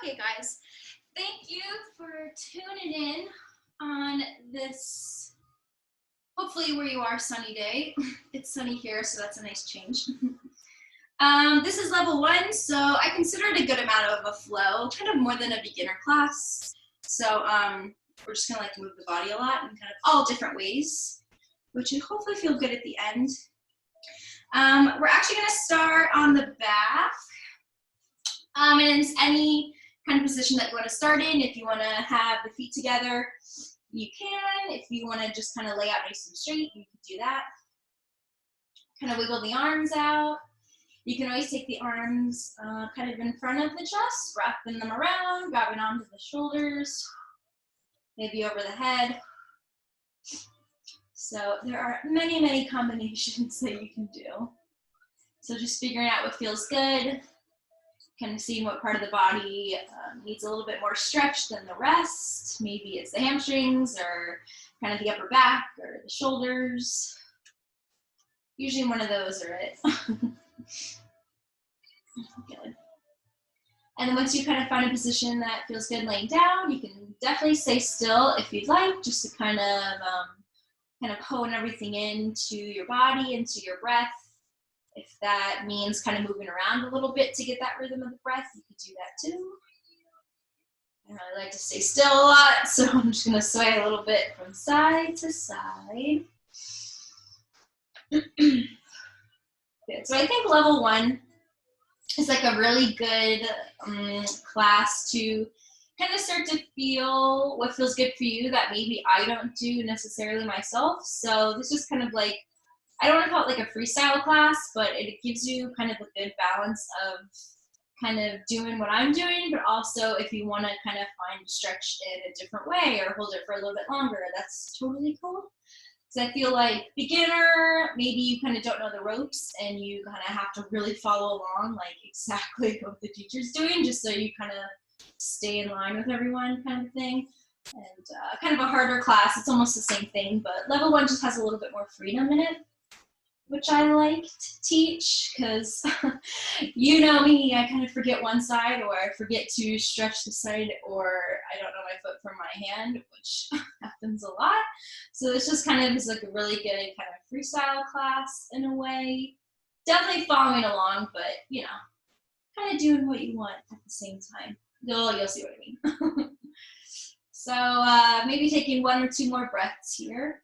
Okay, guys, thank you for tuning in on this, hopefully where you are, sunny day. It's sunny here, so that's a nice change. This is level 1, so I consider it a good amount of a flow, kind of more than a beginner class. So we're just gonna like to move the body a lot in kind of all different ways, which will hopefully feel good at the end. We're actually gonna start on the back. And it's any kind of position that you want to start in. If you want to have the feet together, you can. If you want to just kind of lay out nice and straight, you can do that. Kind of wiggle the arms out. You can always take the arms kind of in front of the chest, wrapping them around, grabbing onto the shoulders, maybe over the head. So there are many, many combinations that you can do. So just figuring out what feels good. Kind of seeing what part of the body needs a little bit more stretch than the rest. Maybe it's the hamstrings or kind of the upper back or the shoulders. Usually one of those are it. Good. And then once you kind of find a position that feels good laying down, you can definitely stay still if you'd like, just to kind of hone everything into your body, into your breath. If that means kind of moving around a little bit to get that rhythm of the breath, you could do that too. I really like to stay still a lot, so I'm just going to sway a little bit from side to side. Good. So I think level 1 is like a really good class to kind of start to feel what feels good for you that maybe I don't do necessarily myself. So this is kind of like, I don't want to call it like a freestyle class, but it gives you kind of a good balance of kind of doing what I'm doing, but also if you want to kind of find stretch in a different way or hold it for a little bit longer, that's totally cool. Because I feel like beginner, maybe you kind of don't know the ropes and you kind of have to really follow along like exactly what the teacher's doing just so you kind of stay in line with everyone kind of thing. And kind of a harder class, it's almost the same thing, but level 1 just has a little bit more freedom in it, which I like to teach because you know me, I kind of forget one side or I forget to stretch the side or I don't know my foot from my hand, which happens a lot. So this just kind of is like a really good kind of freestyle class in a way. Definitely following along, but you know, kind of doing what you want at the same time. You'll see what I mean. So maybe taking 1 or 2 more breaths here.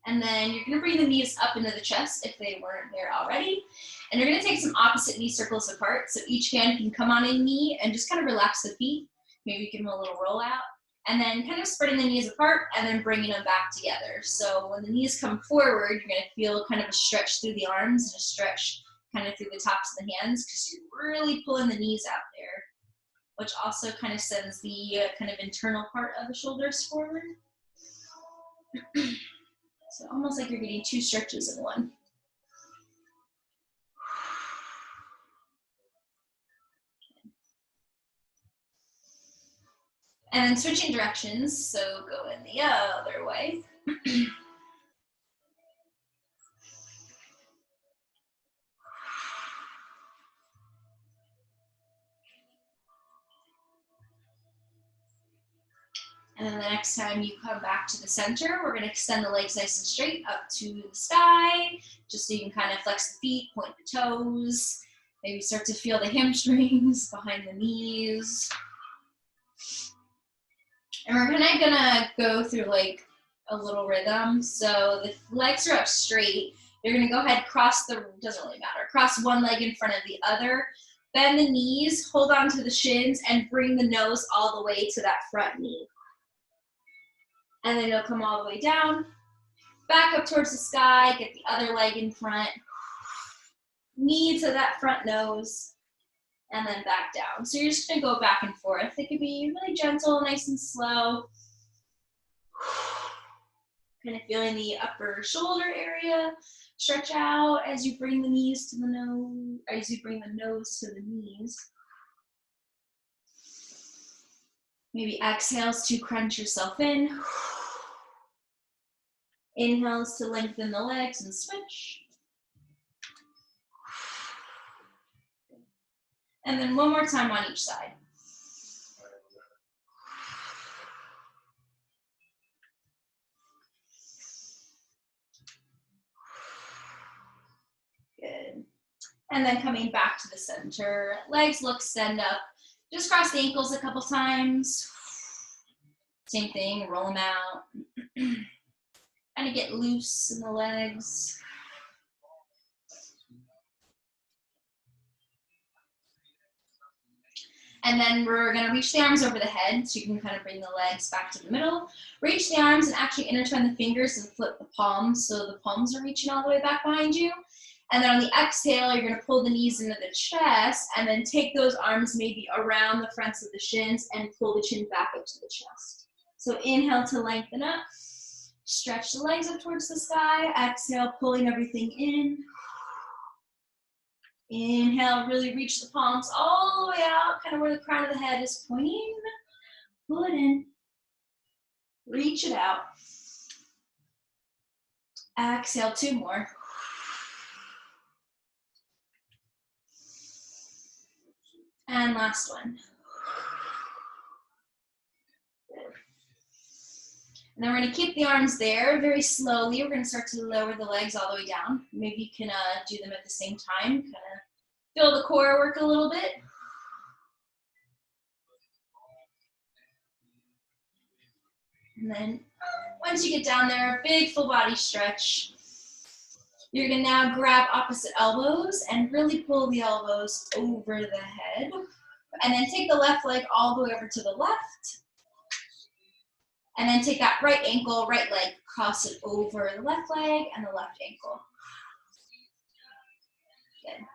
And then you're gonna bring the knees up into the chest if they weren't there already. And you're gonna take some opposite knee circles apart. So each hand can come on a knee and just kind of relax the feet. Maybe give them a little roll out. And then kind of spreading the knees apart and then bringing them back together. So when the knees come forward, you're gonna feel kind of a stretch through the arms and a stretch kind of through the tops of the hands because you're really pulling the knees out there, which also kind of sends the kind of internal part of the shoulders forward. So almost like you're getting 2 stretches in one. And then switching directions, so go in the other way. And then the next time you come back to the center, we're gonna extend the legs nice and straight up to the sky, just so you can kind of flex the feet, point the toes, maybe start to feel the hamstrings behind the knees. And we're gonna go through like a little rhythm. So the legs are up straight. You're gonna go ahead, doesn't really matter, cross one leg in front of the other, bend the knees, hold on to the shins, and bring the nose all the way to that front knee. And then you'll come all the way down, back up towards the sky, get the other leg in front, knee to that front nose, and then back down. So you're just gonna go back and forth. It could be really gentle, nice and slow. Kind of feeling the upper shoulder area stretch out as you bring the knees to the nose, as you bring the nose to the knees. Maybe exhales to crunch yourself in. Inhales to lengthen the legs and switch. And then one more time on each side. Good. And then coming back to the center, legs look stand up. Just cross the ankles a couple times. Same thing, roll them out. Kind of get loose in the legs. And then we're gonna reach the arms over the head, so you can kind of bring the legs back to the middle. Reach the arms and actually intertwine the fingers and flip the palms, so the palms are reaching all the way back behind you. And then on the exhale, you're gonna pull the knees into the chest and then take those arms maybe around the fronts of the shins and pull the chin back up to the chest. So inhale to lengthen up. Stretch the legs up towards the sky. Exhale, pulling everything in. Inhale, really reach the palms all the way out, kind of where the crown of the head is pointing. Pull it in. Reach it out. Exhale, 2 more. And last one. And then we're going to keep the arms there very slowly. We're going to start to lower the legs all the way down. Maybe you can do them at the same time. Kind of feel the core work a little bit. And then once you get down there, big full body stretch. You're going to now grab opposite elbows and really pull the elbows over the head. And then take the left leg all the way over to the left. And then take that right ankle, right leg, cross it over the left leg and the left ankle. Good.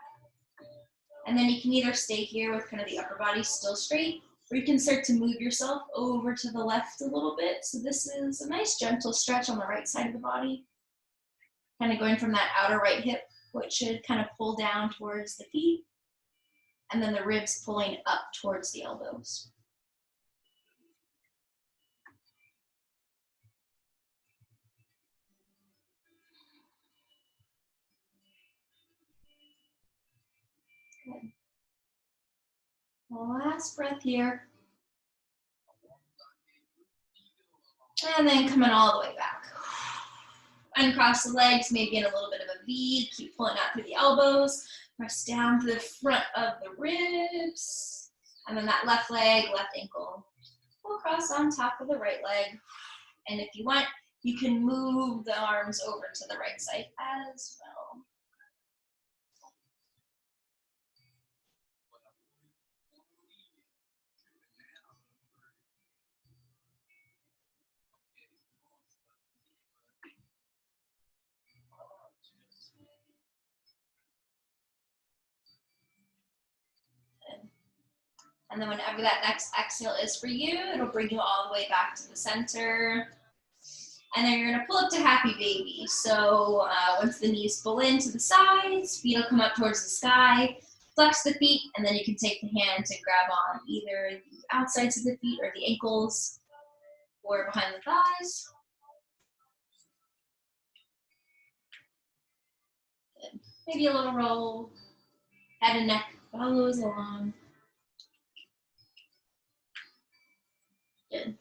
And then you can either stay here with kind of the upper body still straight, or you can start to move yourself over to the left a little bit. So this is a nice gentle stretch on the right side of the body. Kind of going from that outer right hip, which should kind of pull down towards the feet. And then the ribs pulling up towards the elbows. Good. Last breath here. And then coming all the way back. Uncross the legs, maybe in a little bit of a V. Keep pulling out through the elbows. Press down to the front of the ribs. And then that left leg, left ankle. We'll cross on top of the right leg. And if you want, you can move the arms over to the right side as well. And then whenever that next exhale is for you, it'll bring you all the way back to the center. And then you're gonna pull up to happy baby. So once the knees pull in to the sides, feet will come up towards the sky, flex the feet, and then you can take the hands and grab on either the outsides of the feet or the ankles or behind the thighs. Good. Maybe a little roll, head and neck follows along. Good.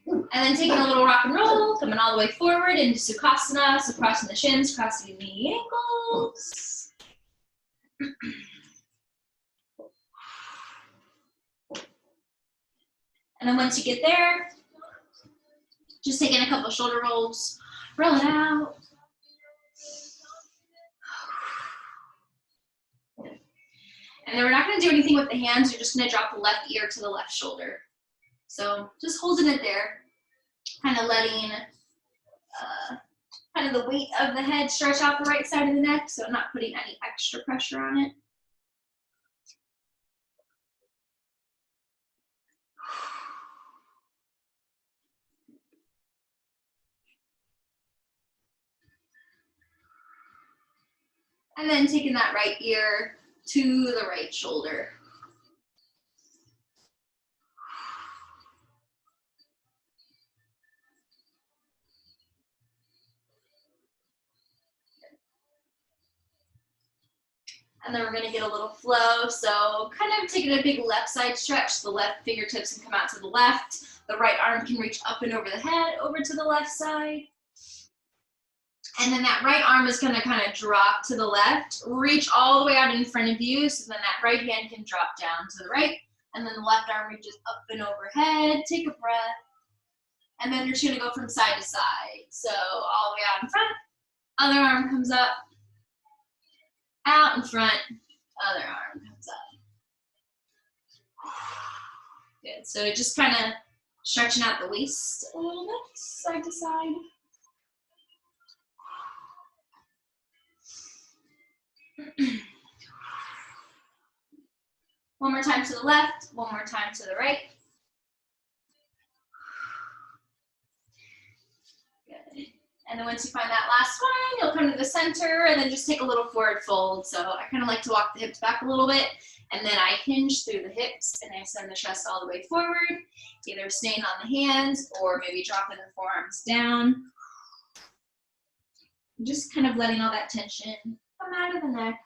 And then taking a little rock and roll, coming all the way forward into Sukhasana, so crossing the shins, crossing the ankles. And then once you get there, just taking a couple shoulder rolls, roll it out. And then we're not gonna do anything with the hands, you're just gonna drop the left ear to the left shoulder. So just holding it there, kind of letting kind of the weight of the head stretch out the right side of the neck, so not putting any extra pressure on it. And then taking that right ear to the right shoulder. And then we're gonna get a little flow. So kind of taking a big left side stretch. The left fingertips can come out to the left. The right arm can reach up and over the head, over to the left side. And then that right arm is gonna kind of drop to the left, reach all the way out in front of you. So then that right hand can drop down to the right. And then the left arm reaches up and overhead. Take a breath. And then you're just gonna go from side to side. So all the way out in front, other arm comes up, out in front, other arm comes up. Good, so just kind of stretching out the waist a little bit, side to side. One more time to the left, one more time to the right. Good. And then once you find that last one, you'll come to the center and then just take a little forward fold. So I kind of like to walk the hips back a little bit, and then I hinge through the hips and I send the chest all the way forward, either staying on the hands or maybe dropping the forearms down. Just kind of letting all that tension come out of the neck.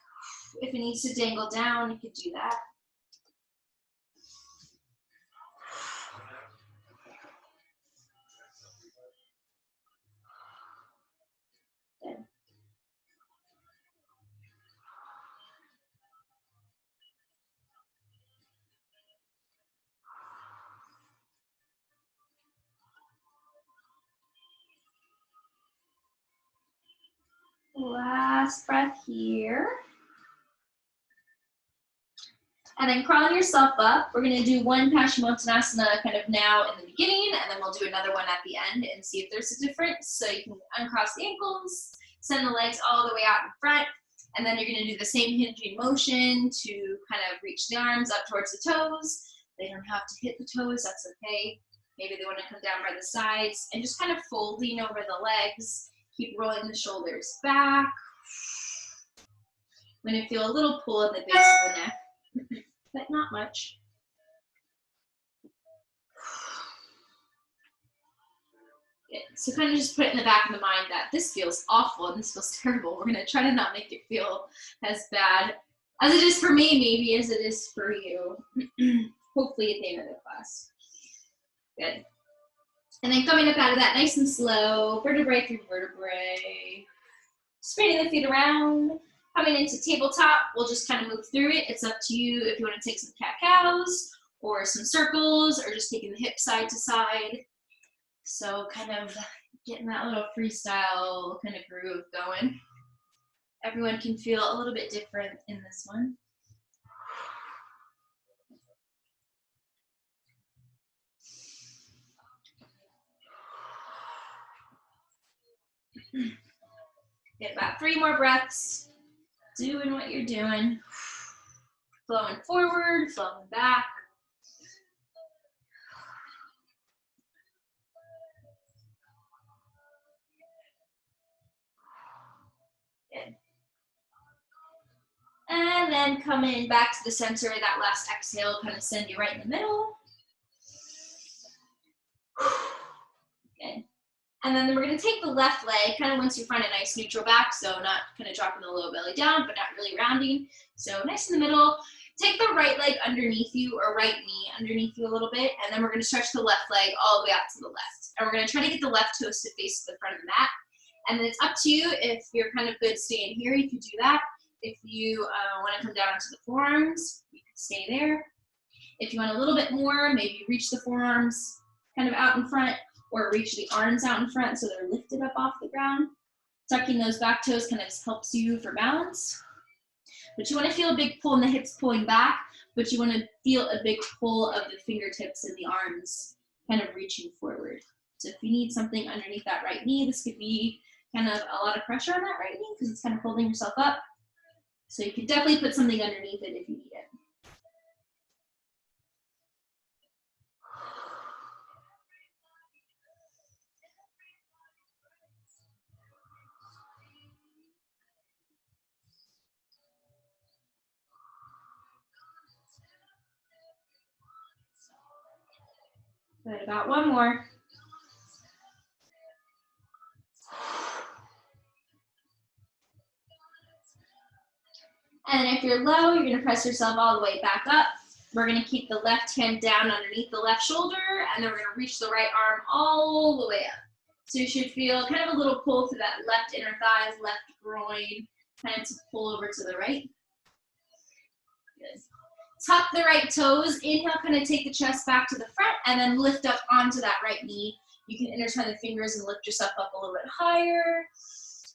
If it needs to dangle down, you could do that. Last breath here. And then crawling yourself up. We're gonna do one Paschimottanasana kind of now in the beginning, and then we'll do another one at the end and see if there's a difference. So you can uncross the ankles, send the legs all the way out in front, and then you're gonna do the same hinging motion to kind of reach the arms up towards the toes. They don't have to hit the toes, that's okay. Maybe they wanna come down by the sides, and just kind of folding over the legs. Keep rolling the shoulders back. I'm gonna feel a little pull at the base of the neck, but not much. Good. So kind of just put it in the back of the mind that this feels awful and this feels terrible. We're gonna try to not make it feel as bad as it is for me, maybe as it is for you. Hopefully at the end of the class. Good. And then coming up out of that nice and slow, vertebrae through vertebrae. Spinning the feet around. Coming into tabletop, we'll just kind of move through it. It's up to you if you want to take some cat-cows or some circles or just taking the hips side to side. So kind of getting that little freestyle kind of groove going. Everyone can feel a little bit different in this one. Get about 3 more breaths. Doing what you're doing. Flowing forward, flowing back. Good. And then coming back to the center, that last exhale, kind of send you right in the middle. Good. And then we're gonna take the left leg, kind of once you find a nice neutral back, so not kind of dropping the low belly down, but not really rounding. So nice in the middle. Take the right leg underneath you, or right knee underneath you a little bit, and then we're gonna stretch the left leg all the way out to the left. And we're gonna try to get the left toes to face the front of the mat. And then it's up to you if you're kind of good staying here, you can do that. If you wanna come down onto the forearms, you can stay there. If you want a little bit more, maybe reach the forearms kind of out in front, or reach the arms out in front so they're lifted up off the ground. Tucking those back toes kind of just helps you for balance. But you want to feel a big pull in the hips pulling back, but you want to feel a big pull of the fingertips and the arms kind of reaching forward. So if you need something underneath that right knee, this could be kind of a lot of pressure on that right knee because it's kind of holding yourself up. So you could definitely put something underneath it if you need it. Good, about 1 more. And then if you're low, you're gonna press yourself all the way back up. We're gonna keep the left hand down underneath the left shoulder, and then we're gonna reach the right arm all the way up. So you should feel kind of a little pull through that left inner thighs, left groin, kind of to pull over to the right. Good. Tuck the right toes. Inhale, kind of take the chest back to the front, and then lift up onto that right knee. You can intertwine the fingers and lift yourself up a little bit higher.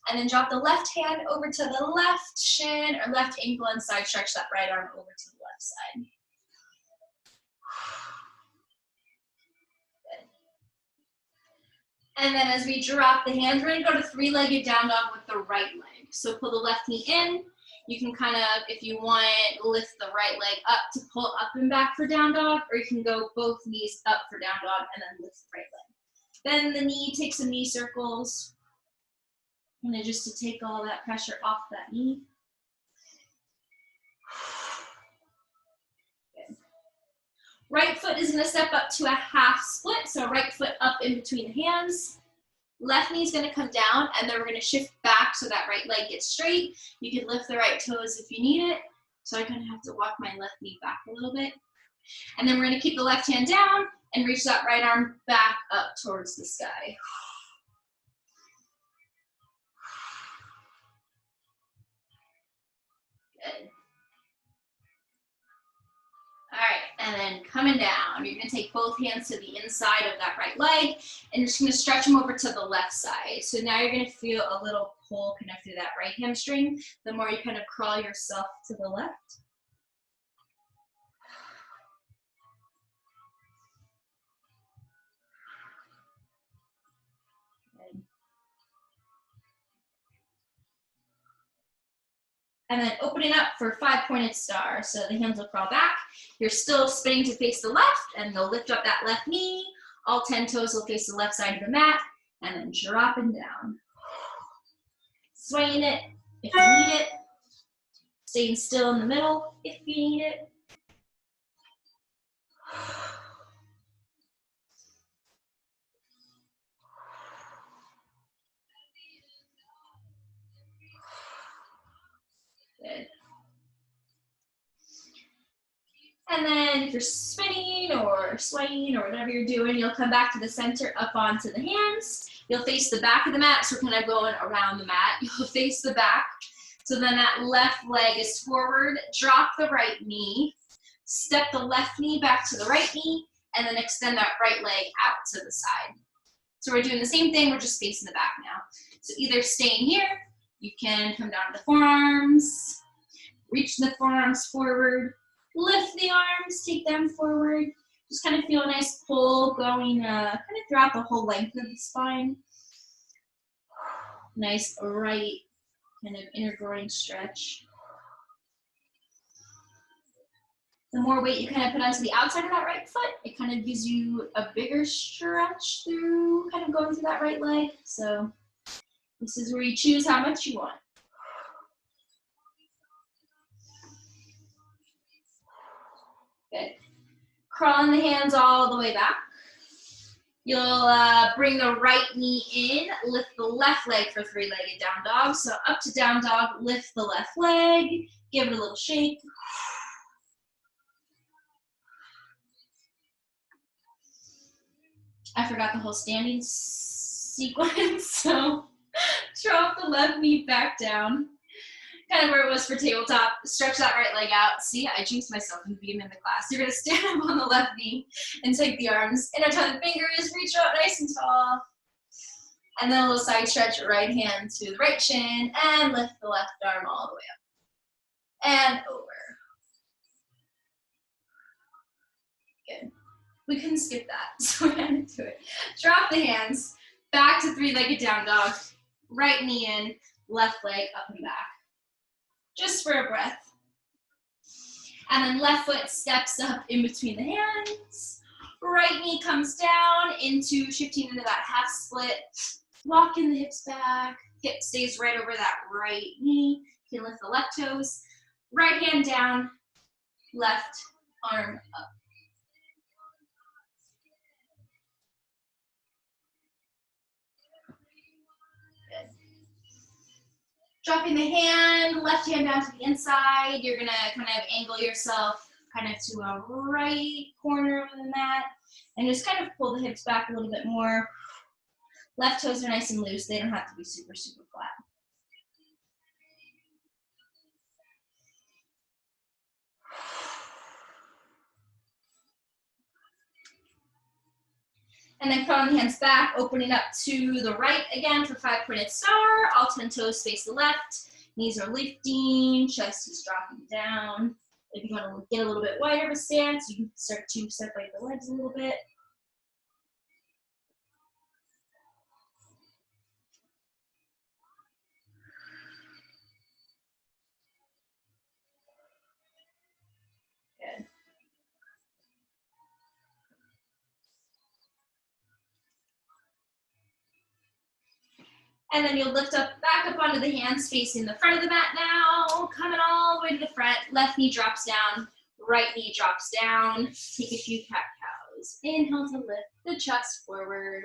And then drop the left hand over to the left shin or left ankle and side stretch that right arm over to the left side. Good. And then as we drop the hands, we're gonna go to three-legged down dog with the right leg. So pull the left knee in. You can kind of, if you want, lift the right leg up to pull up and back for down dog, or you can go both knees up for down dog and then lift the right leg. Bend the knee, take some knee circles. And then just to take all that pressure off that knee. Good. Right foot is gonna step up to a half split, so right foot up in between the hands. Left knee is gonna come down, and then we're gonna shift back so that right leg gets straight. You can lift the right toes if you need it. So I'm gonna have to walk my left knee back a little bit. And then we're gonna keep the left hand down and reach that right arm back up towards the sky. Good. All right, and then coming down, you're gonna take both hands to the inside of that right leg, and you're just gonna stretch them over to the left side. So now you're gonna feel a little pull kind of through that right hamstring, the more you kind of crawl yourself to the left. Good. And then opening up for 5-pointed star. So the hands will crawl back. You're still spinning to face the left, and they'll lift up that left knee. All 10 toes will face the left side of the mat, and then dropping down. Swaying it if you need it. Staying still in the middle if you need it. Good. And then if you're spinning or swaying or whatever you're doing, you'll come back to the center, up onto the hands. You'll face the back of the mat, so we're kind of going around the mat. You'll face the back. So then that left leg is forward. Drop the right knee. Step the left knee back to the right knee, and then extend that right leg out to the side. So we're doing the same thing, we're just facing the back now. So either staying here, you can come down to the forearms, reach the forearms forward, lift the arms, take them forward. Just kind of feel a nice pull going kind of throughout the whole length of the spine. Nice right kind of inner groin stretch. The more weight you kind of put onto the outside of that right foot, it kind of gives you a bigger stretch through, kind of going through that right leg. So this is where you choose how much you want. Good. Crawling the hands all the way back. You'll bring the right knee in, lift the left leg for three-legged down dog. So up to down dog, lift the left leg, give it a little shake. I forgot the whole standing sequence, so drop the left knee back down. Kind of where it was for tabletop. Stretch that right leg out. See, I jinxed myself in the beginning of the class. You're gonna stand up on the left knee and take the arms, intertwine the fingers, reach out nice and tall. And then a little side stretch, right hand to the right shin, and lift the left arm all the way up. And over. Good. We couldn't skip that, so we're gonna do it. Drop the hands, back to three-legged down dog, right knee in, left leg up and back. Just for a breath. And then left foot steps up in between the hands. Right knee comes down into shifting into that half split. Walking the hips back. Hip stays right over that right knee. You can lift the left toes. Right hand down, left arm up. Good. Dropping the hand, left hand down to the inside. You're gonna kind of angle yourself kind of to a right corner of the mat and just kind of pull the hips back a little bit more. Left toes are nice and loose. They don't have to be super, super flat. And then put on the hands back, opening up to the right again for 5-pointed star. All 10 toes face the left. Knees are lifting, chest is dropping down. If you want to get a little bit wider of a stance, you can start to separate the legs a little bit. Good. And then you'll lift up, back up onto the hands facing the front of the mat now, coming all the way to the front. Left knee drops down, right knee drops down. Take a few cat-cows. Inhale to lift the chest forward.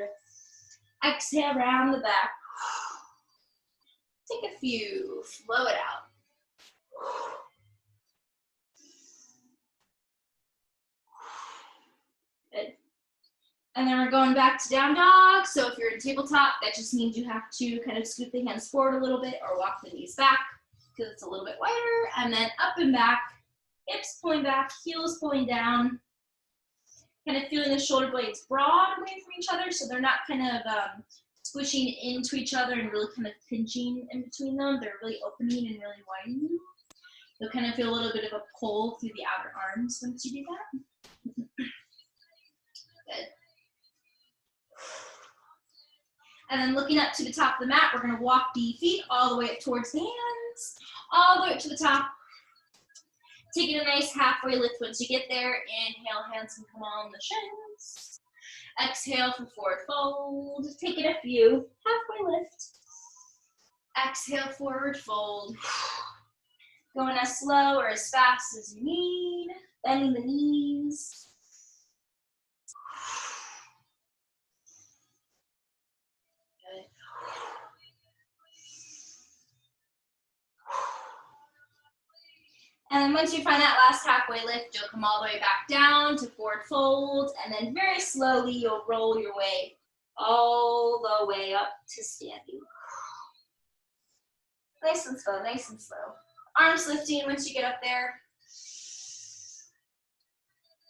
Exhale, round the back. Take a few, flow it out. Good. And then we're going back to down dog. So if you're in tabletop, that just means you have to kind of scoot the hands forward a little bit or walk the knees back because it's a little bit wider. And then up and back, hips pulling back, heels pulling down. Kind of feeling the shoulder blades broad away from each other so they're not kind of squishing into each other and really kind of pinching in between them. They're really opening and really widening. You'll kind of feel a little bit of a pull through the outer arms once you do that. Good. And then looking up to the top of the mat, we're going to walk the feet all the way up towards the hands, all the way up to the top. Taking a nice halfway lift once you get there. Inhale, hands can come on the shins. Exhale for forward fold. Take it a few, halfway lift. Exhale, forward fold. Going as slow or as fast as you need. Bending the knees. Good. And then once you find that last halfway lift, you'll come all the way back down to forward fold, and then very slowly you'll roll your way all the way up to standing. Nice and slow, nice and slow. Arms lifting once you get up there.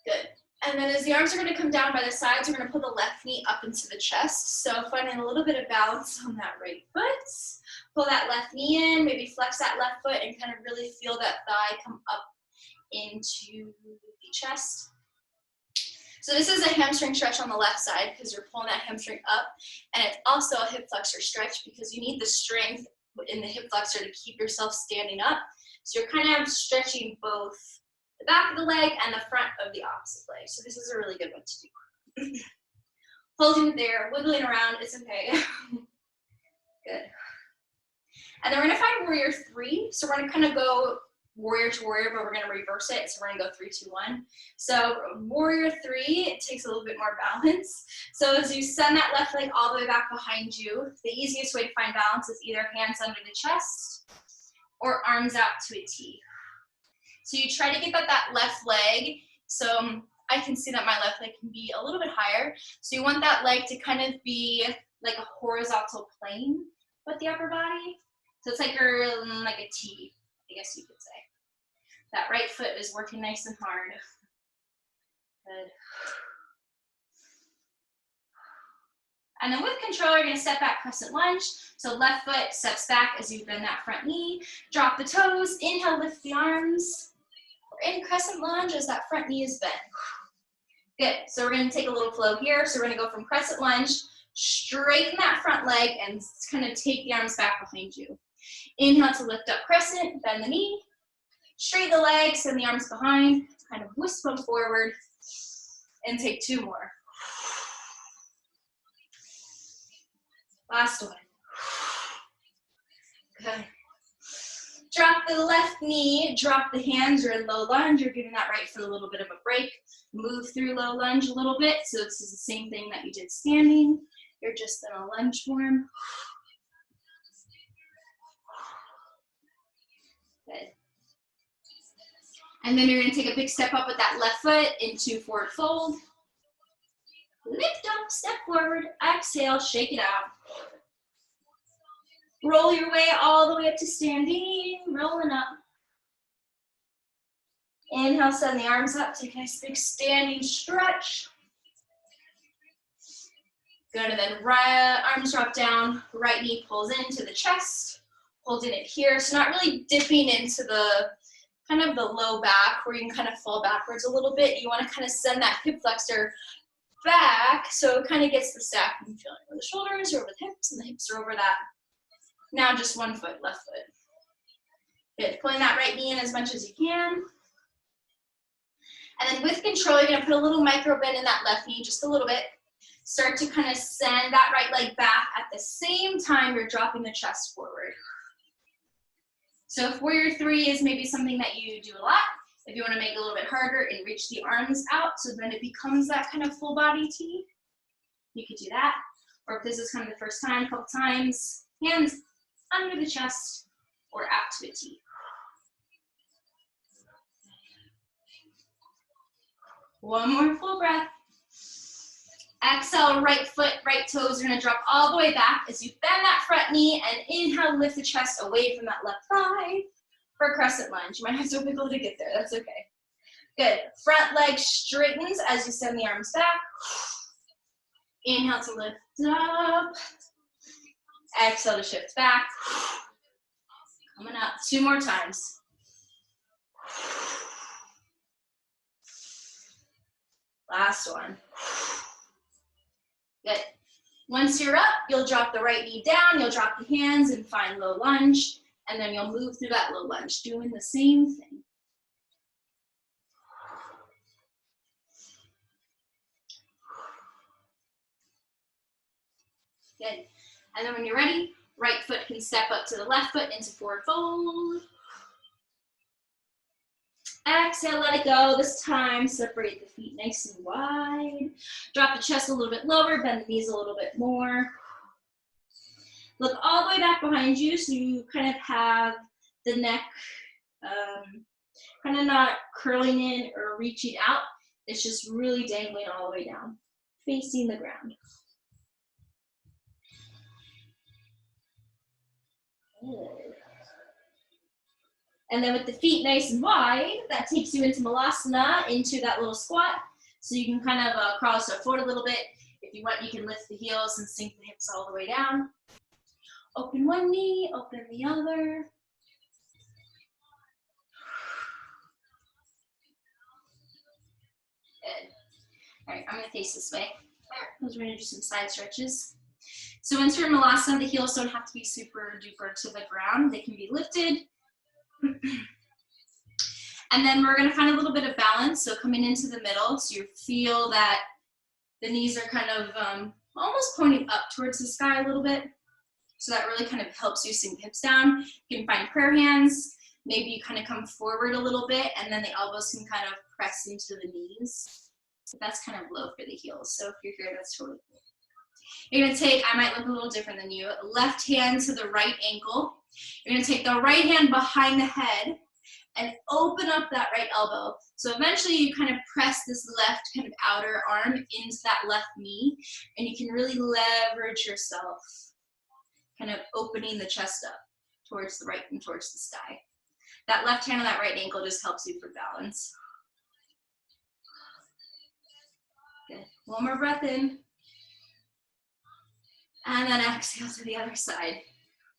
Good. And then as the arms are going to come down by the sides, we're going to pull the left knee up into the chest. So finding a little bit of balance on that right foot. Pull that left knee in, maybe flex that left foot and kind of really feel that thigh come up into the chest. So this is a hamstring stretch on the left side because you're pulling that hamstring up. And it's also a hip flexor stretch because you need the strength in the hip flexor to keep yourself standing up. So you're kind of stretching both the back of the leg and the front of the opposite leg. So this is a really good one to do. Holding it there, wiggling around, it's okay. Good. And then we're gonna find warrior 3. So we're gonna kind of go warrior to warrior, but we're gonna reverse it. So we're gonna go 3, 2, 1. So warrior 3, it takes a little bit more balance. So as you send that left leg all the way back behind you, the easiest way to find balance is either hands under the chest or arms out to a T. So you try to get that left leg. So I can see that my left leg can be a little bit higher. So you want that leg to kind of be like a horizontal plane with the upper body. So it's like a T, I guess you could say. That right foot is working nice and hard. Good. And then with control, you're going to step back, crescent lunge. So left foot steps back as you bend that front knee. Drop the toes. Inhale, lift the arms. We're in crescent lunge as that front knee is bent. Good. So we're going to take a little flow here. So we're going to go from crescent lunge, straighten that front leg, and kind of take the arms back behind you. Inhale to lift up crescent, bend the knee. Straighten the leg, send the arms behind, kind of whisk them forward, and take 2 more. Last one. Good. Drop the left knee, drop the hands, you're in low lunge, you're giving that right foot a little bit of a break. Move through low lunge a little bit, so this is the same thing that you did standing. You're just in a lunge form. And then you're gonna take a big step up with that left foot into forward fold. Lift up, step forward, exhale, shake it out. Roll your way all the way up to standing, rolling up. Inhale, send the arms up, take a nice big standing stretch. Good, and then arms drop down, right knee pulls into the chest, holding it here. So not really dipping into the kind of the low back where you can kind of fall backwards a little bit. You want to kind of send that hip flexor back so it kind of gets the stack. You feel it over the shoulders or over the hips, and the hips are over that. Now just one foot, left foot. Good, pulling that right knee in as much as you can. And then with control, you're gonna put a little micro bend in that left knee, just a little bit. Start to kind of send that right leg back at the same time you're dropping the chest forward. So if warrior three is maybe something that you do a lot, if you want to make it a little bit harder and reach the arms out so then it becomes that kind of full body T, you could do that. Or if this is kind of the first time, a couple times, hands under the chest or out to a T. One more full breath. Exhale, right foot, right toes are gonna drop all the way back as you bend that front knee and inhale, lift the chest away from that left thigh for a crescent lunge. You might have to wiggle to get there, that's okay. Good, front leg straightens as you send the arms back. Inhale to lift up. Exhale to shift back. Coming up, 2 more times. Last one. Good. Once you're up, you'll drop the right knee down, you'll drop the hands and find low lunge, and then you'll move through that low lunge, doing the same thing. Good. And then when you're ready, right foot can step up to the left foot into forward fold. Exhale, let it go. This time, separate the feet nice and wide. Drop the chest a little bit lower, bend the knees a little bit more. Look all the way back behind you so you kind of have the neck kind of not curling in or reaching out. It's just really dangling all the way down, facing the ground. Good. And then with the feet nice and wide, that takes you into Malasana, into that little squat. So you can kind of crawl yourself forward a little bit. If you want, you can lift the heels and sink the hips all the way down. Open one knee, open the other. Good. All right, I'm gonna face this way. Because we're gonna do some side stretches. So once you're in Malasana, the heels don't have to be super duper to the ground. They can be lifted. And then we're gonna find a little bit of balance. So coming into the middle, so you feel that the knees are kind of almost pointing up towards the sky a little bit. So that really kind of helps you sink the hips down. You can find prayer hands. Maybe you kind of come forward a little bit and then the elbows can kind of press into the knees. So that's kind of low for the heels. So if you're here, that's totally cool. You're gonna take, I might look a little different than you, left hand to the right ankle. You're gonna take the right hand behind the head and open up that right elbow. So eventually you kind of press this left kind of outer arm into that left knee, and you can really leverage yourself, kind of opening the chest up towards the right and towards the sky. That left hand on that right ankle just helps you for balance. Good. One more breath in. And then exhale to the other side.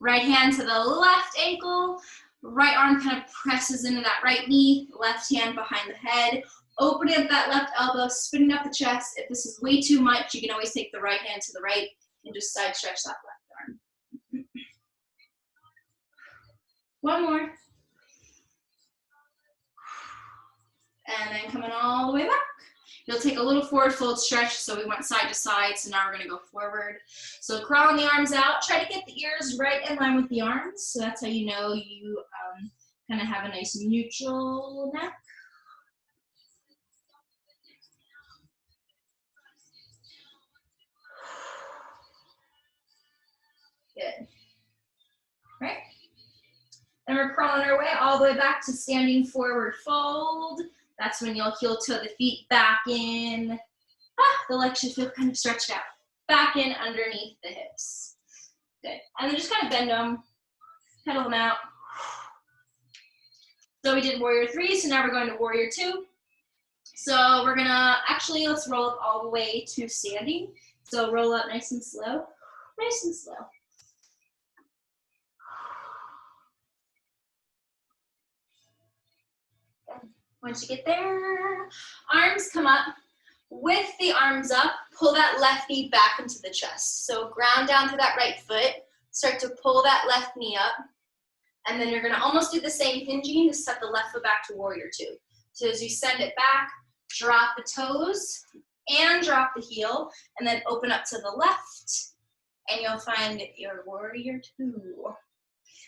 Right hand to the left ankle, right arm kind of presses into that right knee, left hand behind the head, opening up that left elbow, spinning up the chest. If this is way too much, you can always take the right hand to the right and just side stretch that left arm. One more. And then coming all the way back. You'll take a little forward fold stretch, so we went side to side, so now we're gonna go forward. So crawling the arms out, try to get the ears right in line with the arms, so that's how you know you kind of have a nice neutral neck. Good. Right? And we're We're on our way all the way back to standing forward fold. That's when you'll heel toe the feet back in. The legs should feel kind of stretched out. Back in underneath the hips. Good. And then just kind of bend them, pedal them out. So we did warrior 3, so now we're going to warrior 2. So we're gonna, actually let's roll up all the way to standing. So roll up nice and slow, nice and slow. Good. Once you get there, arms come up. With the arms up, pull that left knee back into the chest. So ground down to that right foot, start to pull that left knee up, and then you're gonna almost do the same hinging to set the left foot back to warrior 2. So as you send it back, drop the toes and drop the heel, and then open up to the left, and you'll find your warrior 2.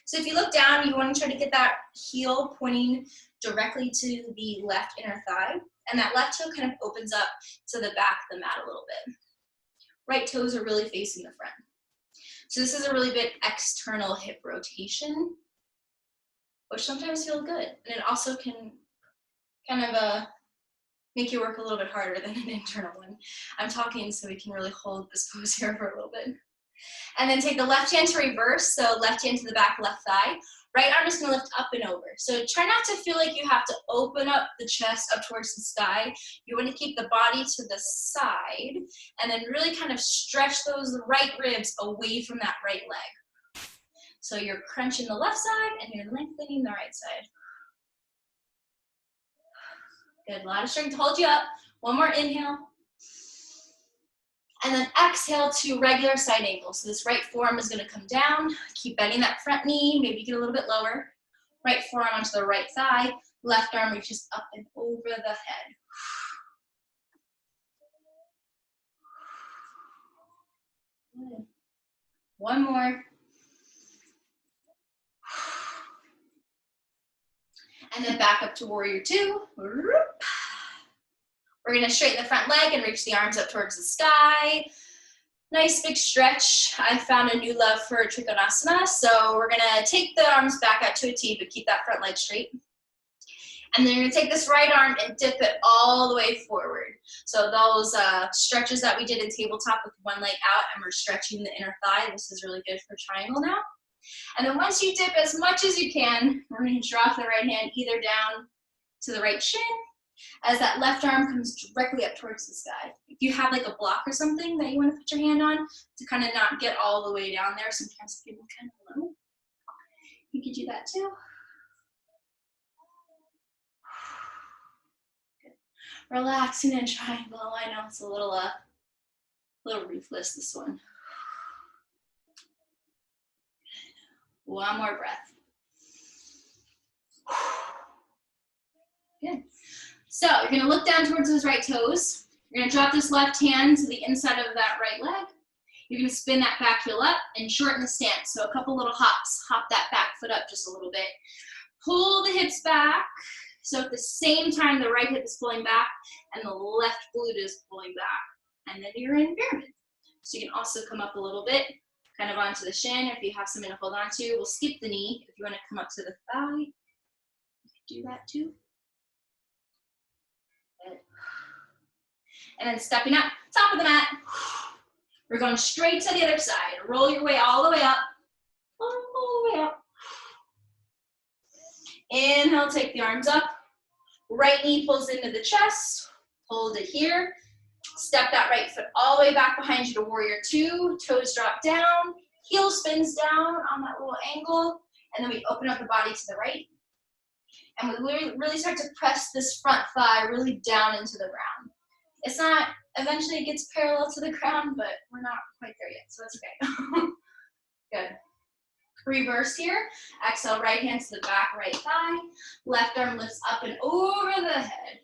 So if you look down, you want to try to get that heel pointing directly to the left inner thigh, and that left toe kind of opens up to the back of the mat a little bit. Right toes are really facing the front. So this is a really big external hip rotation, which sometimes feels good. And it also can kind of make you work a little bit harder than an internal one. I'm talking so we can really hold this pose here for a little bit. And then take the left hand to reverse, so left hand to the back, left thigh. Right arm is gonna lift up and over. So try not to feel like you have to open up the chest up towards the sky. You wanna keep the body to the side, and then really kind of stretch those right ribs away from that right leg. So you're crunching the left side, and you're lengthening the right side. Good, a lot of strength to hold you up. One more inhale. And then exhale to regular side angle. So this right forearm is gonna come down. Keep bending that front knee, maybe get a little bit lower. Right forearm onto the right thigh. Left arm reaches up and over the head. Good. One more. And then back up to warrior 2. We're gonna straighten the front leg and reach the arms up towards the sky. Nice big stretch. I found a new love for Trikonasana, so we're gonna take the arms back out to a T, but keep that front leg straight. And then you're gonna take this right arm and dip it all the way forward. So those stretches that we did in tabletop with one leg out, and we're stretching the inner thigh, this is really good for triangle now. And then once you dip as much as you can, we're gonna drop the right hand either down to the right shin, as that left arm comes directly up towards the sky. If you have like a block or something that you want to put your hand on to kind of not get all the way down there, sometimes people kind of low, you could do that too. Good. Relaxing in triangle. I know it's a little ruthless, this one. One more breath. Good. So you're gonna look down towards those right toes. You're gonna drop this left hand to the inside of that right leg. You're gonna spin that back heel up and shorten the stance. So a couple little hops, hop that back foot up just a little bit. Pull the hips back. So at the same time, the right hip is pulling back and the left glute is pulling back. And then you're in pyramid. So you can also come up a little bit, kind of onto the shin. If you have something to hold on to, we'll skip the knee. If you wanna come up to the thigh, you can do that too. And then stepping up, top of the mat. We're going straight to the other side. Roll your way all the way up. All the way up. Inhale, take the arms up. Right knee pulls into the chest. Hold it here. Step that right foot all the way back behind you to warrior 2. Toes drop down. Heel spins down on that little angle. And then we open up the body to the right. And we really start to press this front thigh really down into the ground. It's not, eventually it gets parallel to the ground, but we're not quite there yet, so that's okay. Good. Reverse here. Exhale, right hand to the back, right thigh. Left arm lifts up and over the head.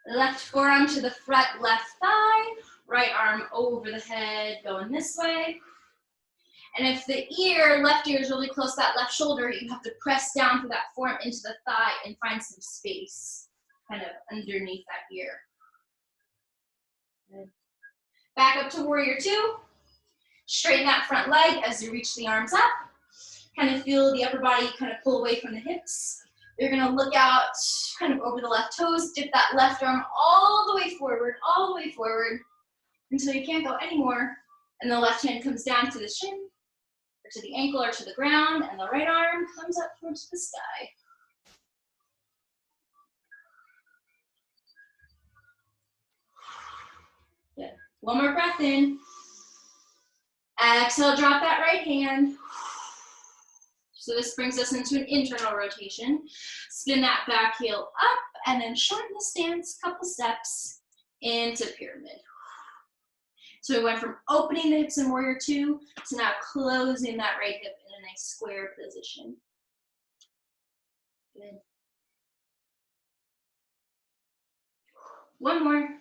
Good. Left forearm to the front, left thigh. Right arm over the head, going this way. And if the left ear is really close to that left shoulder, you have to press down through that forearm into the thigh and find some space kind of underneath that ear. Good. Back up to warrior 2. Straighten that front leg as you reach the arms up. Kind of feel the upper body kind of pull away from the hips. You're gonna look out kind of over the left toes, dip that left arm all the way forward, until you can't go anymore. And the left hand comes down to the shin, or to the ankle, or to the ground, and the right arm comes up towards the sky. Good. One more breath in. Exhale, drop that right hand. So this brings us into an internal rotation. Spin that back heel up and then shorten the stance, couple steps into pyramid. So we went from opening the hips in warrior two to now closing that right hip in a nice square position. Good. One more.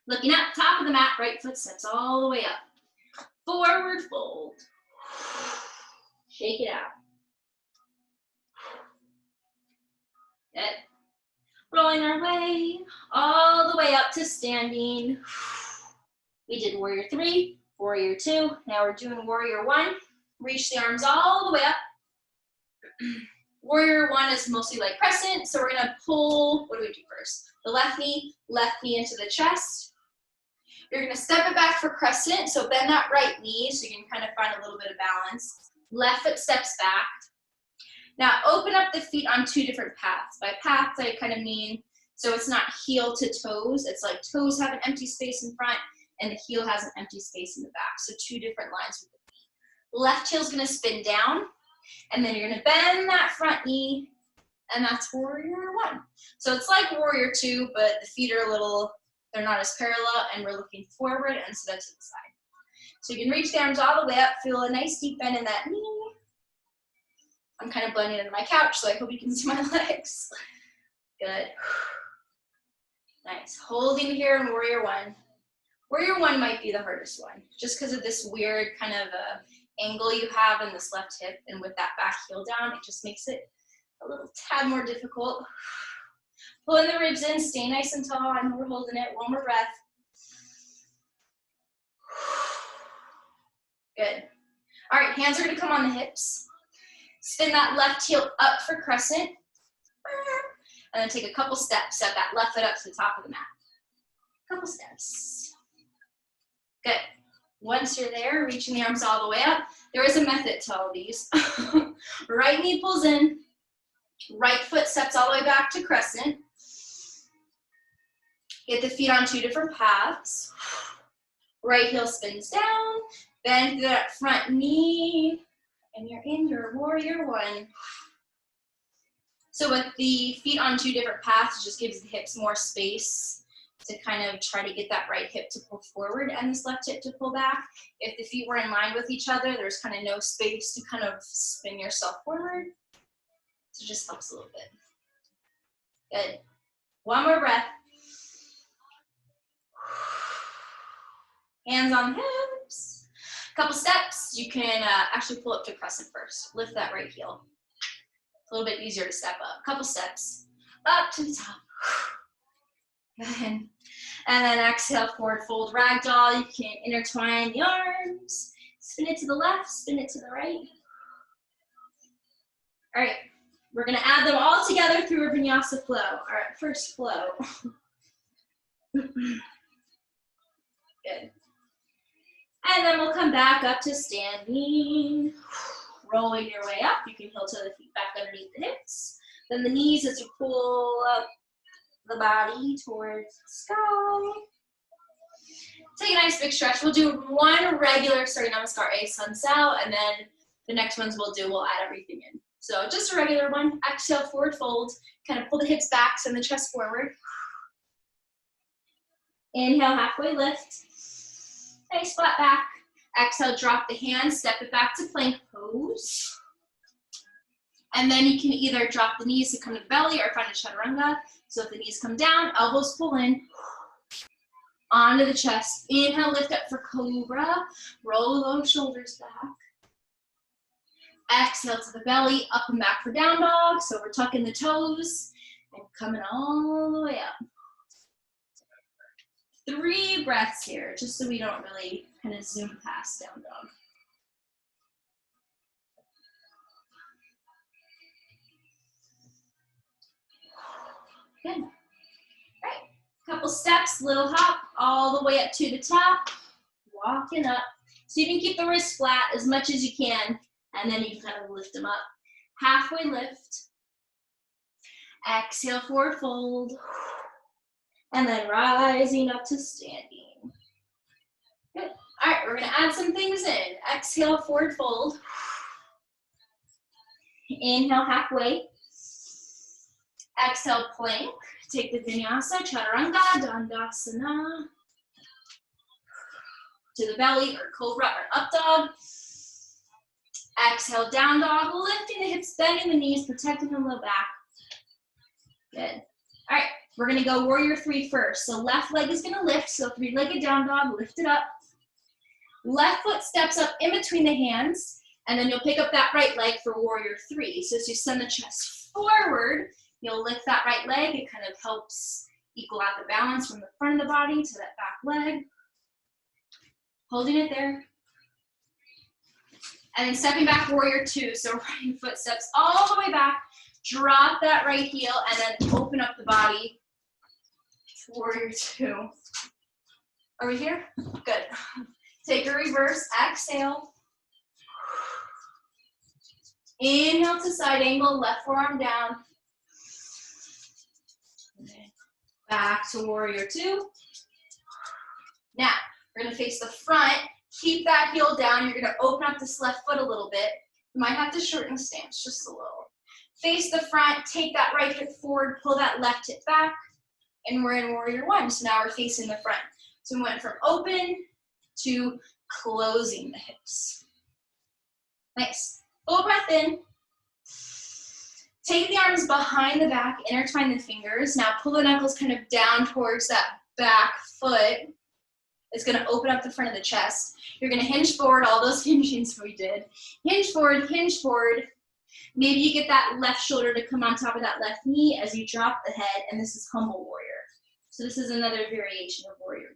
Looking up, top of the mat, right foot steps all the way up. Forward fold. Shake it out. Good. Rolling our way all the way up to standing. We did warrior three, warrior two. Now we're doing warrior one. Reach the arms all the way up. Warrior one is mostly like crescent, so we're gonna pull, what do we do first? The left knee into the chest. You're gonna step it back for crescent, so bend that right knee so you can kind of find a little bit of balance. Left foot steps back. Now open up the feet on two different paths. By paths, I kind of mean, so it's not heel to toes, it's like toes have an empty space in front and the heel has an empty space in the back. So two different lines with the feet. Left heel's gonna spin down, and then you're gonna bend that front knee, and that's warrior one. So it's like warrior two, but the feet are a little, they're not as parallel, and we're looking forward instead of to the side. So you can reach the arms all the way up, feel a nice deep bend in that knee. I'm kind of blending into my couch, so I hope you can see my legs. Good. Nice. Holding here in warrior one. Warrior one might be the hardest one, just because of this weird kind of angle you have in this left hip, and with that back heel down, it just makes it a little tad more difficult. Pulling the ribs in, stay nice and tall. I know we're holding it. One more breath. Good. All right, hands are gonna come on the hips. Spin that left heel up for crescent. And then take a couple steps. Set that left foot up to the top of the mat. Couple steps. Good. Once you're there, reaching the arms all the way up, there is a method to all these. Right knee pulls in. Right foot steps all the way back to crescent. Get the feet on two different paths. Right heel spins down. Bend through that front knee. And you're in your warrior one. So with the feet on two different paths, it just gives the hips more space to kind of try to get that right hip to pull forward and this left hip to pull back. If the feet were in line with each other, there's kind of no space to kind of spin yourself forward. So it just helps a little bit. Good. One more breath. Hands on hips. Couple steps. You can actually pull up to crescent first. Lift that right heel. A little bit easier to step up. Couple steps. Up to the top. Good. And then exhale, forward fold ragdoll. You can intertwine the arms. Spin it to the left, spin it to the right. All right. We're going to add them all together through a vinyasa flow. All right, first flow. Good. And then we'll come back up to standing. Rolling your way up. You can heel toe the feet back underneath the hips. Then the knees as you pull up the body towards the sky. Take a nice big stretch. We'll do one regular starting namaskar A sun cell, and then the next ones we'll add everything in. So just a regular one. Exhale, forward fold. Kind of pull the hips back, send the chest forward. Inhale, halfway lift. Nice flat back. Exhale, drop the hands, step it back to plank pose. And then you can either drop the knees to come to the belly or find a chaturanga. So if the knees come down, elbows pull in. Onto the chest. Inhale, lift up for cobra. Roll those shoulders back. Exhale to the belly, up and back for down dog. So we're tucking the toes and coming all the way up. 3 breaths here, just so we don't really kind of zoom past down dog. Good. All right, couple steps, little hop, all the way up to the top, walking up. So you can keep the wrist flat as much as you can, and then you kind of lift them up. Halfway lift. Exhale, forward fold. And then rising up to standing. Good. All right, we're gonna add some things in. Exhale, forward fold. Inhale, halfway. Exhale, plank. Take the vinyasa, chaturanga, dandasana. To the belly, or cobra, or up dog. Exhale, down dog, lifting the hips, bending the knees, protecting the low back. Good. All right, we're gonna go warrior 3 first. So left leg is gonna lift, so 3-legged down dog, lift it up. Left foot steps up in between the hands, and then you'll pick up that right leg for warrior 3. So as you send the chest forward, you'll lift that right leg. It kind of helps equal out the balance from the front of the body to that back leg. Holding it there. And then stepping back, warrior 2. So right foot steps all the way back. Drop that right heel, and then open up the body. Warrior 2. Are we here? Good. Take a reverse, exhale. Inhale to side angle, left forearm down. Back to warrior 2. Now, we're gonna face the front. Keep that heel down. You're gonna open up this left foot a little bit. You might have to shorten the stance just a little. Face the front, take that right hip forward, pull that left hip back, and we're in warrior 1. So now we're facing the front. So we went from open to closing the hips. Nice. Full breath in. Take the arms behind the back, intertwine the fingers. Now pull the knuckles kind of down towards that back foot. It's gonna open up the front of the chest. You're gonna hinge forward, all those hingings we did. Hinge forward, hinge forward. Maybe you get that left shoulder to come on top of that left knee as you drop the head, and this is humble warrior. So this is another variation of warrior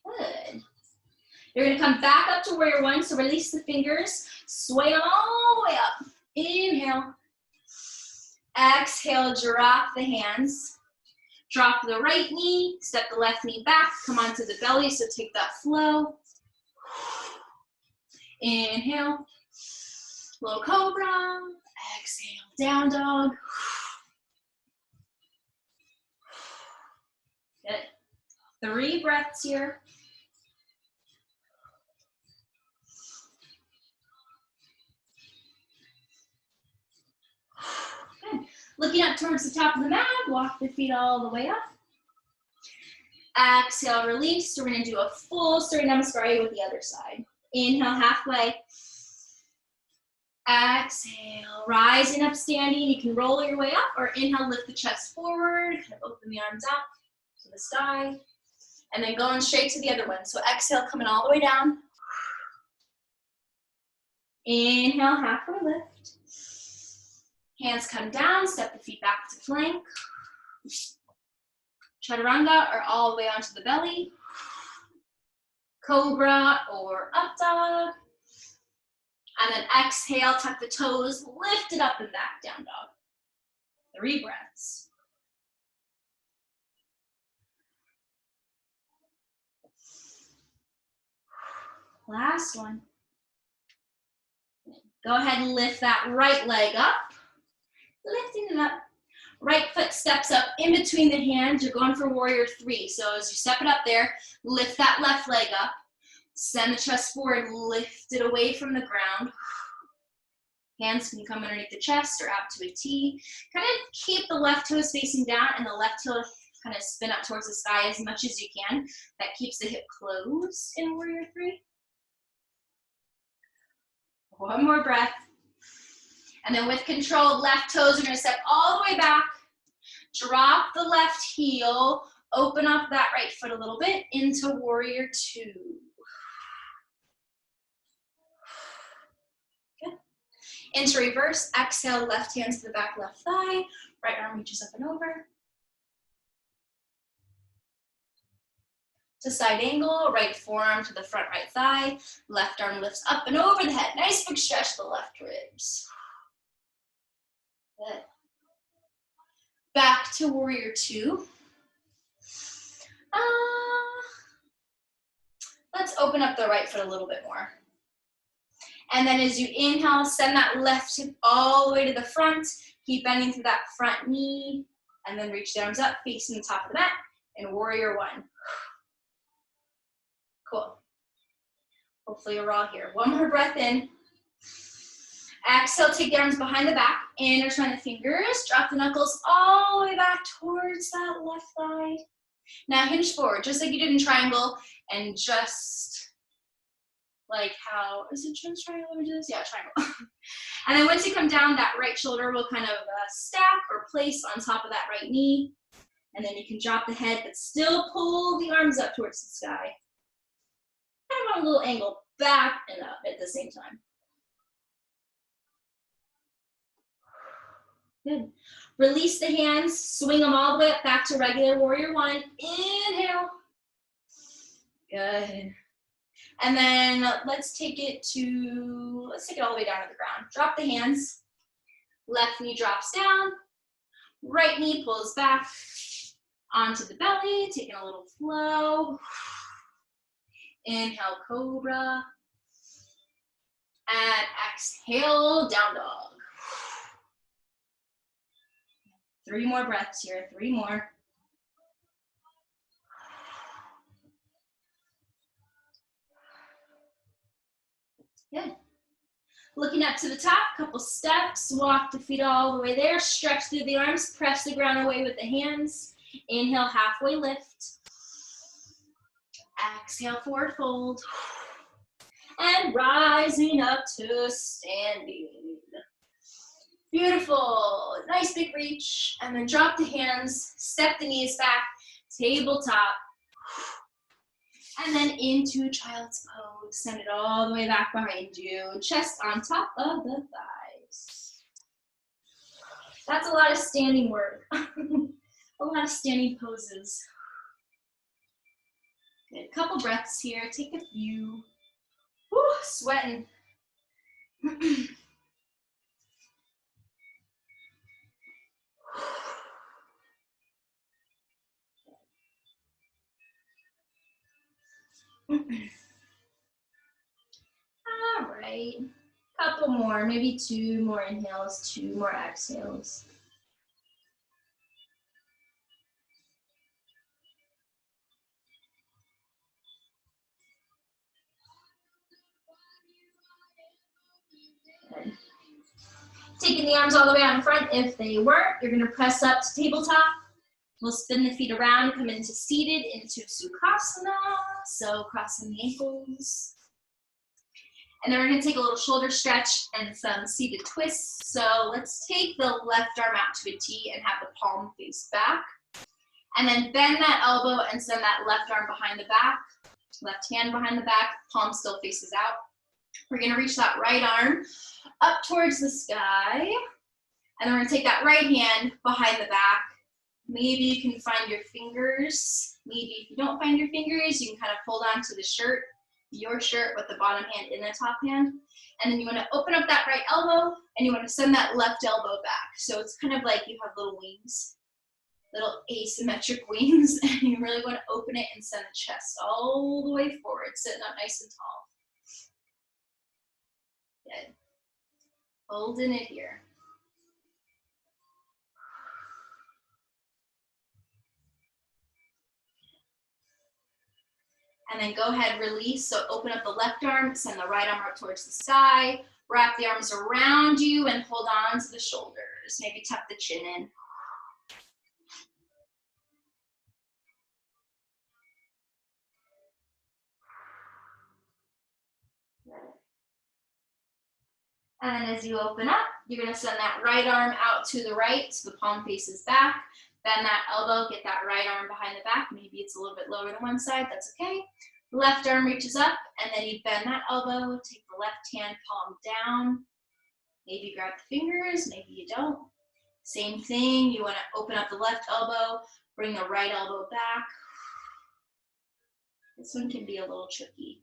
1. Good. You're gonna come back up to warrior 1, so release the fingers, sway them all the way up. Inhale. Exhale, drop the hands. Drop the right knee, step the left knee back, come onto the belly, so take that flow. Inhale, low cobra. Exhale, down dog. Good. 3 breaths here. Good. Looking up towards the top of the mat, walk the feet all the way up. Exhale, release. So we're gonna do a full Surya Namaskar with the other side. Inhale, halfway. Exhale, rising up, standing. You can roll your way up, or inhale, lift the chest forward, kind of open the arms up to the side, and then going straight to the other one. So exhale, coming all the way down. Inhale, halfway lift. Hands come down, step the feet back to plank. Chaturanga, or all the way onto the belly. Cobra or up dog. And then exhale, tuck the toes, lift it up and back, down dog. 3 breaths. Last one. Go ahead and lift that right leg up. Lifting it up. Right foot steps up in between the hands. You're going for warrior 3. So as you step it up there, lift that left leg up. Send the chest forward, lift it away from the ground. Hands can come underneath the chest or out to a T. Kind of keep the left toes facing down and the left toe kind of spin up towards the sky as much as you can. That keeps the hip closed in warrior 3. One more breath. And then with control, left toes are gonna step all the way back. Drop the left heel. Open up that right foot a little bit into warrior 2. Good. Into reverse, exhale, left hand to the back, left thigh, right arm reaches up and over. To side angle, right forearm to the front right thigh, left arm lifts up and over the head. Nice big stretch to the left ribs. Good. Back to warrior two. Let's open up the right foot a little bit more. And then as you inhale, send that left hip all the way to the front. Keep bending through that front knee. And then reach the arms up, facing the top of the mat. In warrior one. Cool. Hopefully you're all here. One more breath in. Exhale, take the arms behind the back. Intertwine the fingers. Drop the knuckles all the way back towards that left thigh. Now hinge forward, just like you did in triangle. And just like how, is it just triangle? Let me do this. Yeah, triangle. And then once you come down, that right shoulder will kind of stack or place on top of that right knee. And then you can drop the head, but still pull the arms up towards the sky. Kind of on a little angle, back and up at the same time. Good. Release the hands, swing them all the way up back to regular warrior one. Inhale. Good. And then let's take it all the way down to the ground. Drop the hands. Left knee drops down. Right knee pulls back onto the belly, taking a little flow. Inhale, cobra. And exhale, down dog. 3 more breaths here, 3 more. Good. Looking up to the top, couple steps, walk the feet all the way there, stretch through the arms, press the ground away with the hands. Inhale, halfway lift. Exhale, forward fold. And rising up to standing. Beautiful, nice big reach. And then drop the hands, step the knees back, tabletop. And then into child's pose. Send it all the way back behind you. Chest on top of the thighs. That's a lot of standing work. A lot of standing poses. Good. Couple breaths here. Take a few. Whew, sweating. All right, couple more, maybe 2 more inhales, 2 more exhales. Good. Taking the arms all the way out in front. If they weren't, you're gonna press up to tabletop. We'll spin the feet around, come into seated, into Sukhasana. So crossing the ankles. And then we're gonna take a little shoulder stretch and some seated twists. So let's take the left arm out to a T and have the palm face back. And then bend that elbow and send that left arm behind the back. Left hand behind the back, palm still faces out. We're gonna reach that right arm up towards the sky. And then we're gonna take that right hand behind the back. Maybe you can find your fingers. Maybe if you don't find your fingers, you can kind of hold on to the shirt, your shirt with the bottom hand in the top hand. And then you want to open up that right elbow and you want to send that left elbow back. So it's kind of like you have little wings, little asymmetric wings, and you really want to open it and send the chest all the way forward, sitting up nice and tall. Good. Holding it here. And then go ahead, release. So open up the left arm, send the right arm up towards the sky, wrap the arms around you and hold on to the shoulders. Maybe tuck the chin in. And as you open up, you're gonna send that right arm out to the right, so the palm faces back. Bend that elbow, get that right arm behind the back. Maybe it's a little bit lower than one side, that's okay. Left arm reaches up, and then you bend that elbow, take the left hand palm down. Maybe grab the fingers, maybe you don't. Same thing, you want to open up the left elbow, bring the right elbow back. This one can be a little tricky.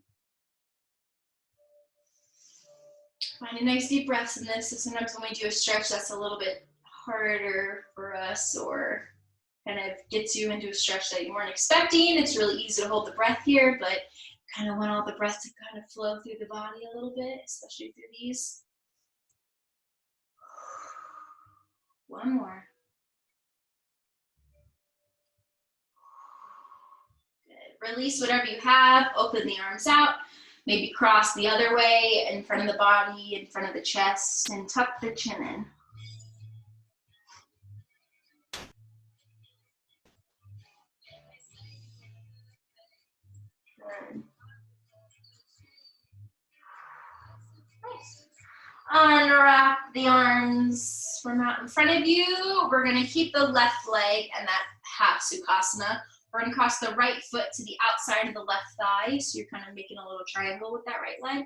Find a nice deep breaths in this. So sometimes when we do a stretch, that's a little bit harder for us, or kind of gets you into a stretch that you weren't expecting. It's really easy to hold the breath here, but kind of want all the breath to kind of flow through the body a little bit, especially through these. One more. Good. Release whatever you have, open the arms out, maybe cross the other way in front of the body, in front of the chest, and tuck the chin in. Good. Nice. Unwrap the arms from out in front of you. We're gonna keep the left leg and that half Sukhasana. We're gonna cross the right foot to the outside of the left thigh. So you're kind of making a little triangle with that right leg.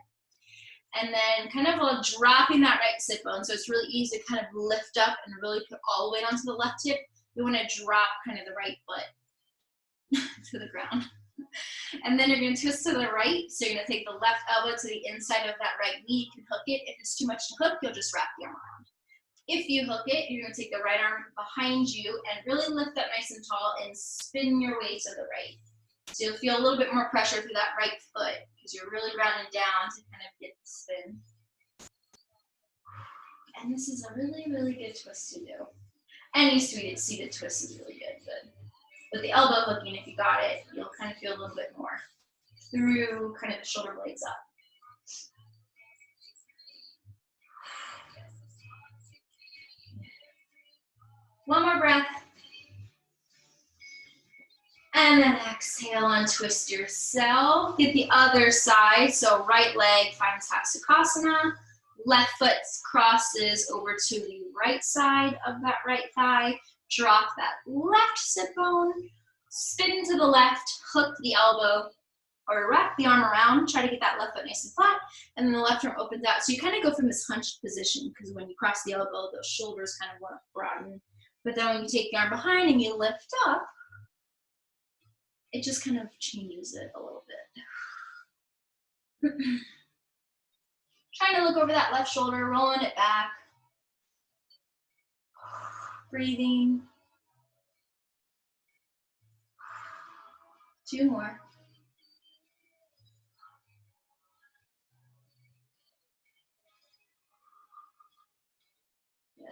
And then kind of while dropping that right sit bone. So it's really easy to kind of lift up and really put all the weight onto the left hip. You wanna drop kind of the right foot to the ground. And then you're going to twist to the right. So you're going to take the left elbow to the inside of that right knee. You can hook it. If it's too much to hook, you'll just wrap the arm around. If you hook it, you're going to take the right arm behind you and really lift up nice and tall and spin your way to the right. So you'll feel a little bit more pressure through that right foot because you're really rounding down to kind of get the spin. And this is a really, really good twist to do. Any seated twist is really good. With the elbow hooking, if you got it, you'll kind of feel a little bit more through kind of the shoulder blades up. One more breath. And then exhale, untwist yourself. Get the other side. So right leg finds half Sukhasana. Left foot crosses over to the right side of that right thigh. Drop that left sit bone, spin to the left, hook the elbow, or wrap the arm around, try to get that left foot nice and flat, and then the left arm opens out. So you kind of go from this hunched position, because when you cross the elbow, those shoulders kind of want to broaden. But then when you take the arm behind and you lift up, it just kind of changes it a little bit. Trying to look over that left shoulder, rolling it back. Breathing. 2 more. Good.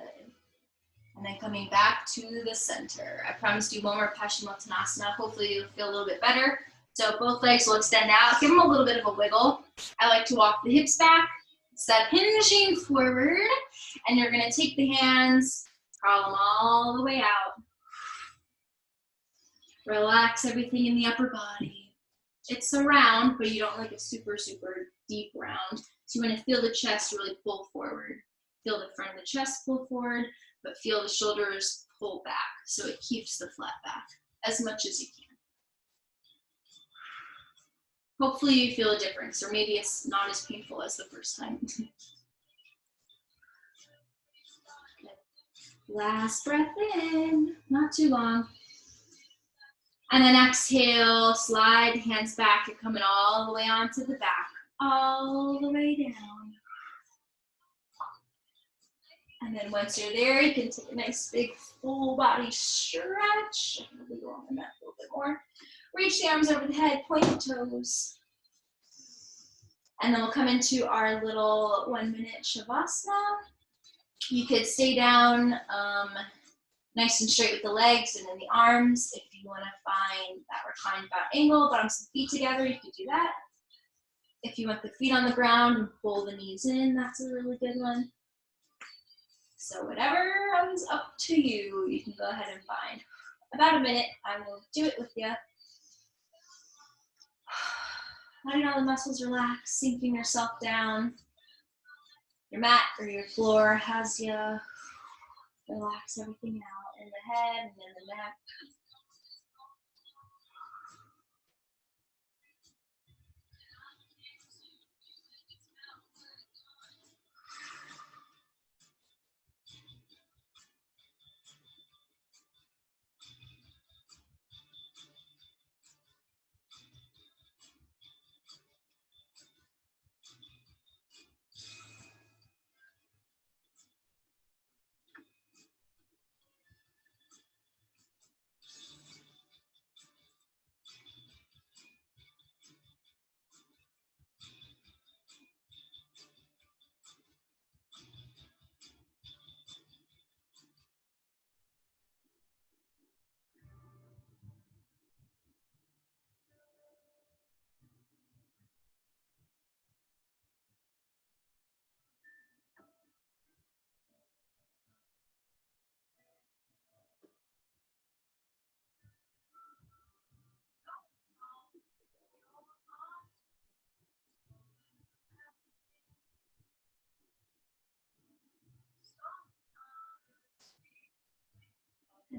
And then coming back to the center. I promised you one more Paschimottanasana. Hopefully you'll feel a little bit better. So both legs will extend out. Give them a little bit of a wiggle. I like to walk the hips back. It's that hinging forward. And you're going to take the hands, crawl them all the way out. Relax everything in the upper body. It's a round, but you don't like a super, super deep round. So you want to feel the chest really pull forward. Feel the front of the chest pull forward, but feel the shoulders pull back. So it keeps the flat back as much as you can. Hopefully you feel a difference, or maybe it's not as painful as the first time. Last breath in, not too long. And then exhale, slide hands back. You're coming all the way onto the back, all the way down. And then once you're there, you can take a nice big full body stretch. I'm going to go on the mat a little bit more. Reach the arms over the head, point the toes. And then we'll come into our little 1-minute Shavasana. You could stay down nice and straight with the legs and then the arms. If you want to find that reclined bow angle, bottoms and feet together, you could do that. If you want the feet on the ground and pull the knees in, that's a really good one. So whatever is up to you, you can go ahead and find. About a minute, I will do it with you. Letting all the muscles relax, sinking yourself down. Your mat or your floor has you relax everything out in the head and in the neck.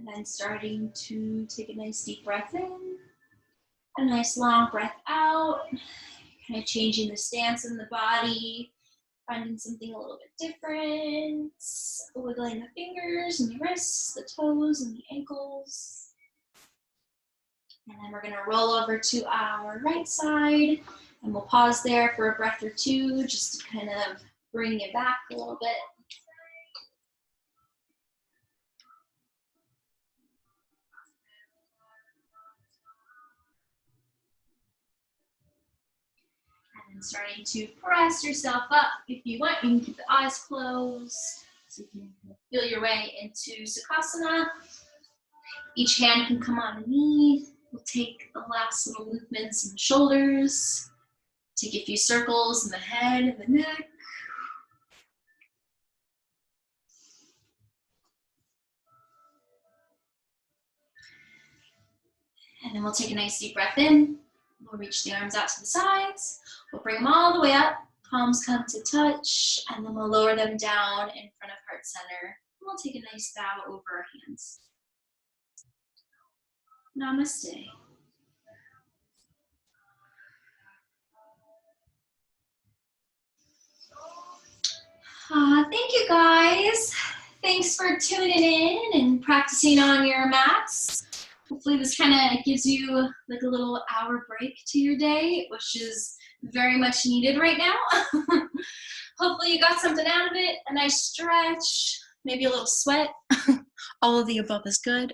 And then starting to take a nice deep breath in, a nice long breath out, kind of changing the stance in the body, finding something a little bit different, wiggling the fingers and the wrists, the toes and the ankles. And then we're gonna roll over to our right side, and we'll pause there for a breath or two, just to kind of bring it back a little bit. And starting to press yourself up. If you want, you can keep the eyes closed, so you can feel your way into Sukhasana. Each hand can come on a knee. We'll take the last little movements in the shoulders. Take a few circles in the head and the neck. And then we'll take a nice deep breath in. We'll reach the arms out to the sides. We'll bring them all the way up. Palms come to touch, and then we'll lower them down in front of heart center. We'll take a nice bow over our hands. Namaste. Thank you guys. Thanks for tuning in and practicing on your mats. Hopefully this kind of gives you like a little hour break to your day, which is very much needed right now. Hopefully you got something out of it, a nice stretch, maybe a little sweat. All of the above is good.